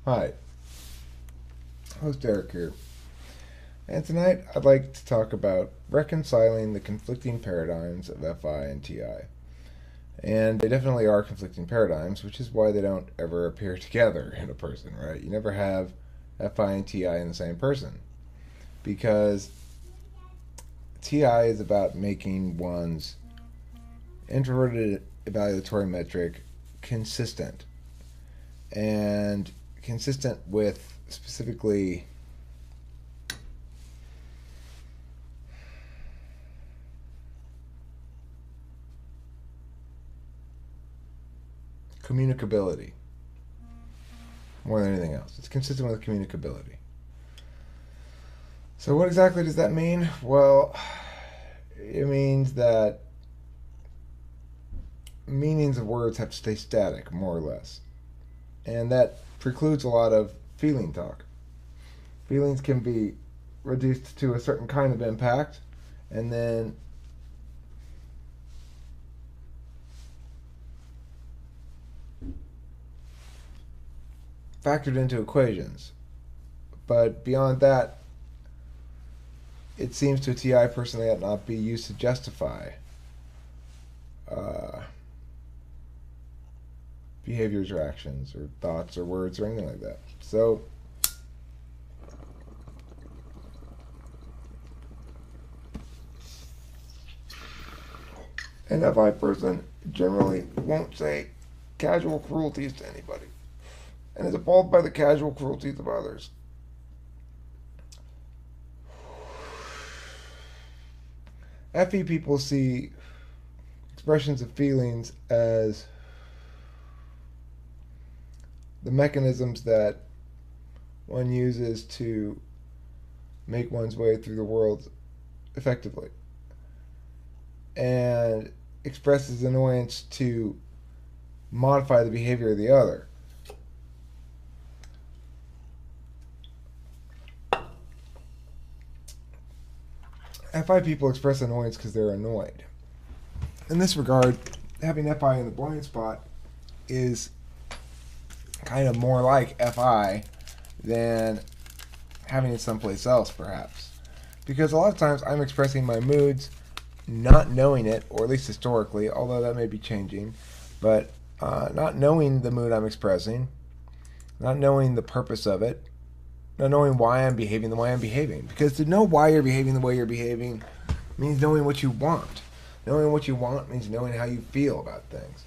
Hi, host Eric here, and tonight I'd like to talk about reconciling the conflicting paradigms of FI and TI. And they definitely are conflicting paradigms, which is why they don't ever appear together in a person, right? You never have FI and TI in the same person, because TI is about making one's introverted evaluatory metric consistent, and consistent with specifically communicability more than anything else. It's consistent with communicability. So, what exactly does that mean? Well, it means that meanings of words have to stay static, more or less. And that precludes a lot of feeling talk. Feelings can be reduced to a certain kind of impact and then factored into equations. But beyond that, it seems to a TI person that not be used to justify uh, behaviors or actions or thoughts or words or anything like that. So, an FI person generally won't say casual cruelties to anybody and is appalled by the casual cruelties of others. FE people see expressions of feelings as the mechanisms that one uses to make one's way through the world effectively, and expresses annoyance to modify the behavior of the other. FI people express annoyance because they're annoyed. In this regard, having FI in the blind spot is kind of more like FI than having it someplace else, perhaps. Because a lot of times I'm expressing my moods not knowing it, or at least historically, although that may be changing, but not knowing the mood I'm expressing, not knowing the purpose of it, not knowing why I'm behaving the way I'm behaving. Because to know why you're behaving the way you're behaving means knowing what you want. Knowing what you want means knowing how you feel about things.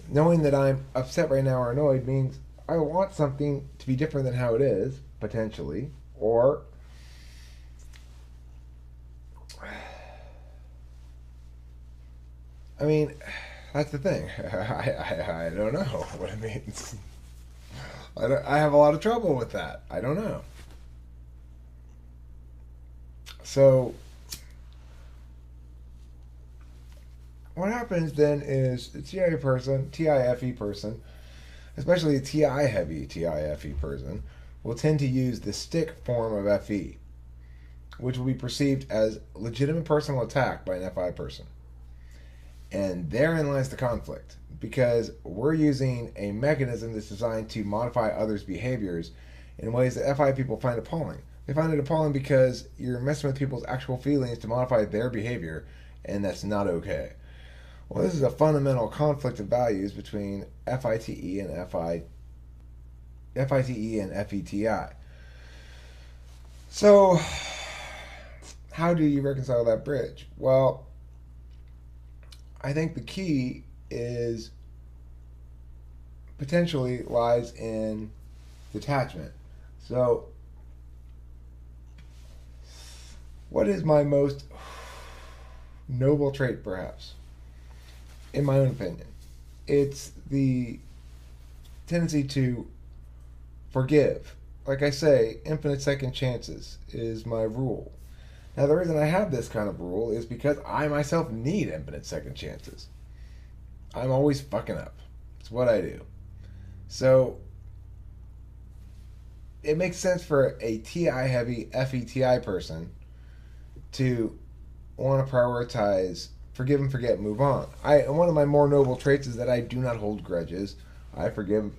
Knowing that I'm upset right now or annoyed means I want something to be different than how it is, potentially, or I mean, that's the thing. I don't know what it means. I have a lot of trouble with that. I don't know. So, what happens then is a TIFE person, especially a TI heavy TIFE person, will tend to use the stick form of FE, which will be perceived as legitimate personal attack by an FI person. And therein lies the conflict, because we're using a mechanism that's designed to modify others' behaviors in ways that FI people find appalling. They find it appalling because you're messing with people's actual feelings to modify their behavior, and that's not okay. Well, this is a fundamental conflict of values between FITE and FITE and FETI. So, how do you reconcile that bridge? Well, I think the key is potentially lies in detachment. So, what is my most noble trait, perhaps, in my own opinion? It's the tendency to forgive. Like I say, infinite second chances is my rule. Now, the reason I have this kind of rule is because I myself need infinite second chances. I'm always fucking up. It's what I do. So, it makes sense for a TI heavy FETI person to want to prioritize forgive and forget, move on. One of my more noble traits is that I do not hold grudges. I forgive.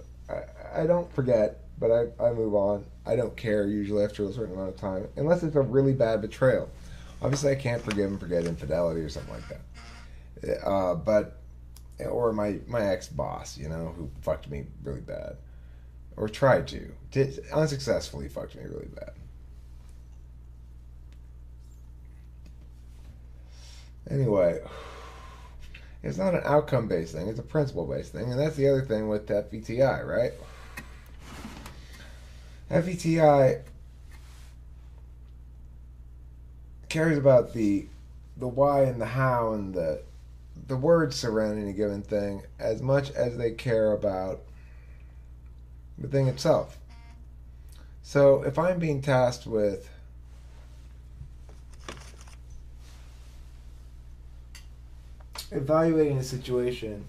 I don't forget. but I move on. I don't care usually after a certain amount of time, unless it's a really bad betrayal. Obviously, I can't forgive and forget infidelity or something like that. But or my ex boss, who fucked me really bad, or tried to, unsuccessfully fucked me really bad. Anyway, it's not an outcome-based thing; it's a principle-based thing, and that's the other thing with FETI, right? FETI cares about the why and the how and the words surrounding a given thing as much as they care about the thing itself. So if I'm being tasked with evaluating a situation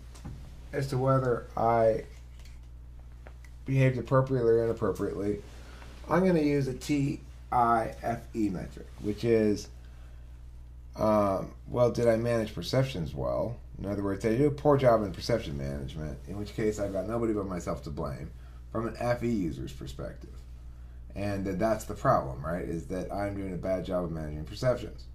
as to whether I behaved appropriately or inappropriately, I'm going to use a TIFE metric, which is, did I manage perceptions well? In other words, did I do a poor job in perception management, in which case I've got nobody but myself to blame from an FE user's perspective. And that's the problem, right, is that I'm doing a bad job of managing perceptions.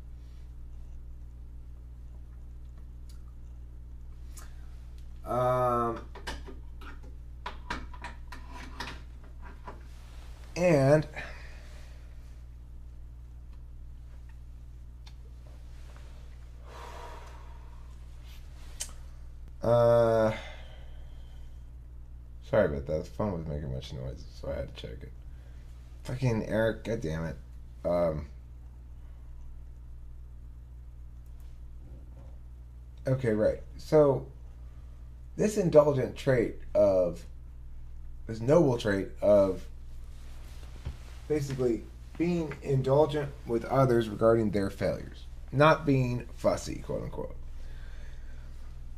And sorry about that. The phone was making much noise, so I had to check it. Fucking Eric, god damn it. Okay, right. So this indulgent trait of this noble trait of basically being indulgent with others regarding their failures, not being fussy, quote unquote,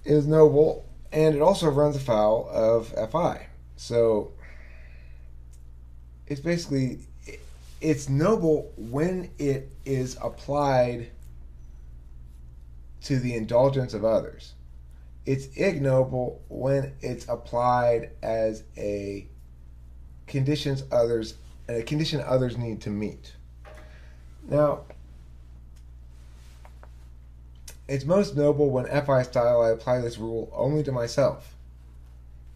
is noble, and it also runs afoul of FI. So it's noble when it is applied to the indulgence of others. It's ignoble when it's applied as a condition others need to meet. Now, it's most noble when FI style I apply this rule only to myself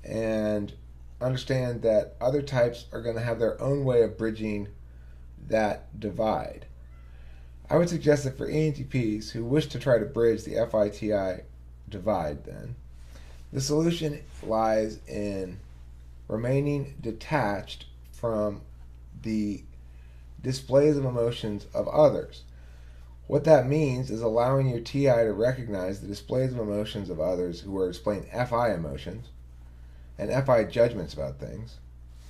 and understand that other types are going to have their own way of bridging that divide. I would suggest that for Xntps who wish to try to bridge the FI-TI divide, then the solution lies in remaining detached from the displays of emotions of others. What that means is allowing your TI to recognize the displays of emotions of others who are displaying FI emotions and FI judgments about things,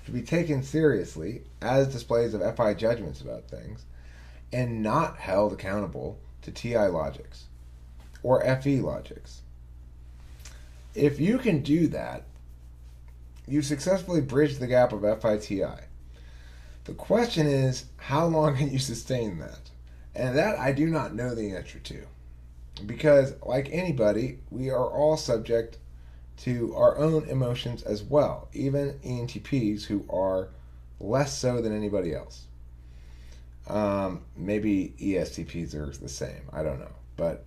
to be taken seriously as displays of FI judgments about things, and not held accountable to TI logics or FE logics. If you can do that, you've successfully bridged the gap of FI-TI. The question is, how long can you sustain that? And that I do not know the answer to. Because, like anybody, we are all subject to our own emotions as well, even ENTPs who are less so than anybody else. Maybe ESTPs are the same, I don't know. But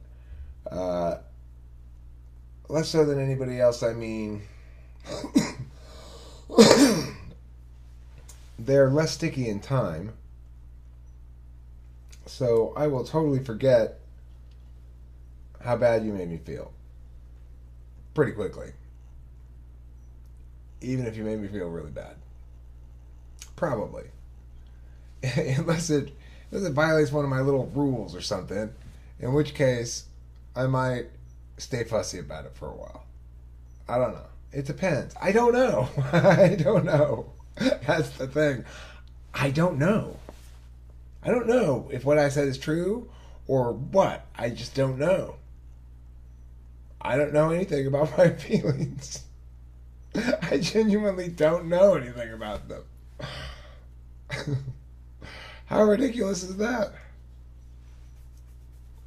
less so than anybody else, I mean they're less sticky in time. So I will totally forget how bad you made me feel pretty quickly. Even if you made me feel really bad. Probably. unless it violates one of my little rules or something, in which case I might stay fussy about it for a while. I don't know. It depends. I don't know. I don't know. That's the thing. I don't know. I don't know if what I said is true or what. I just don't know. I don't know anything about my feelings. I genuinely don't know anything about them. How ridiculous is that?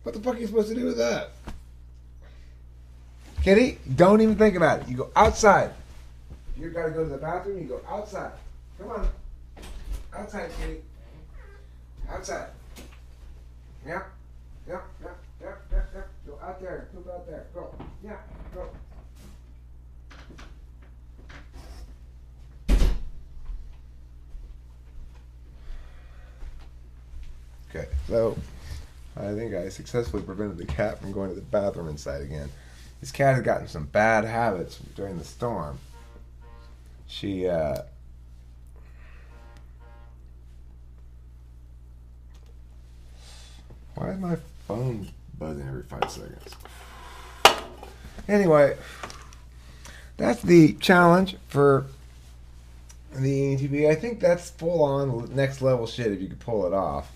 What the fuck are you supposed to do with that? Kitty, don't even think about it. You go outside. You gotta go to the bathroom, you go outside. Come on. Outside, kitty. Outside. Yep. Yep. Yep. Yep. Yep. Yep. Go out there. Go out there. Go. Yeah. Go. Okay, so I think I successfully prevented the cat from going to the bathroom inside again. This cat has gotten some bad habits during the storm. She, why is my phone buzzing every 5 seconds? Anyway, that's the challenge for the Xntp. I think that's full on next level shit if you could pull it off.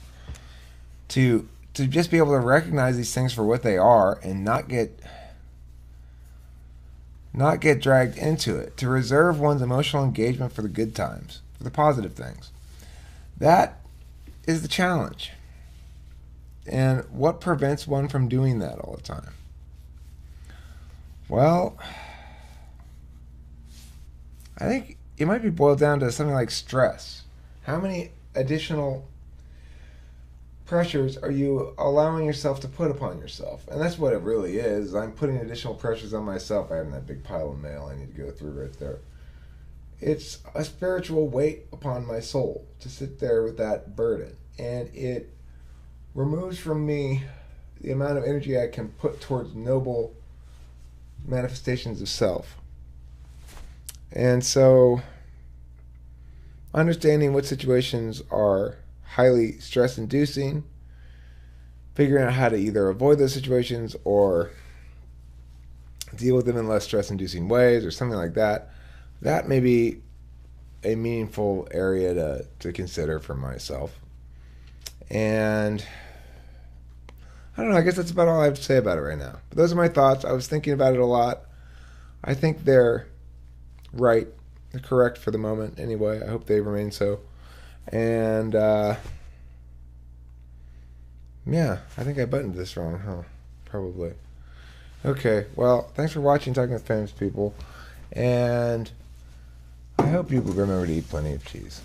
To just be able to recognize these things for what they are and not get dragged into it. To reserve one's emotional engagement for the good times, for the positive things. That is the challenge. And what prevents one from doing that all the time? Well, I think it might be boiled down to something like stress. How many additional pressures are you allowing yourself to put upon yourself? And that's what it really is. I'm putting additional pressures on myself. I have that big pile of mail I need to go through right there. It's a spiritual weight upon my soul to sit there with that burden. And it removes from me the amount of energy I can put towards noble manifestations of self. And so, understanding what situations are highly stress-inducing, figuring out how to either avoid those situations or deal with them in less stress-inducing ways or something like that, that may be a meaningful area to consider for myself. And I don't know, I guess that's about all I have to say about it right now. But those are my thoughts. I was thinking about it a lot. I think they're right. They're correct for the moment anyway. I hope they remain so. And, yeah, I think I buttoned this wrong, huh? Probably. Okay, well, thanks for watching Talking with Famous People. And I hope you remember to eat plenty of cheese.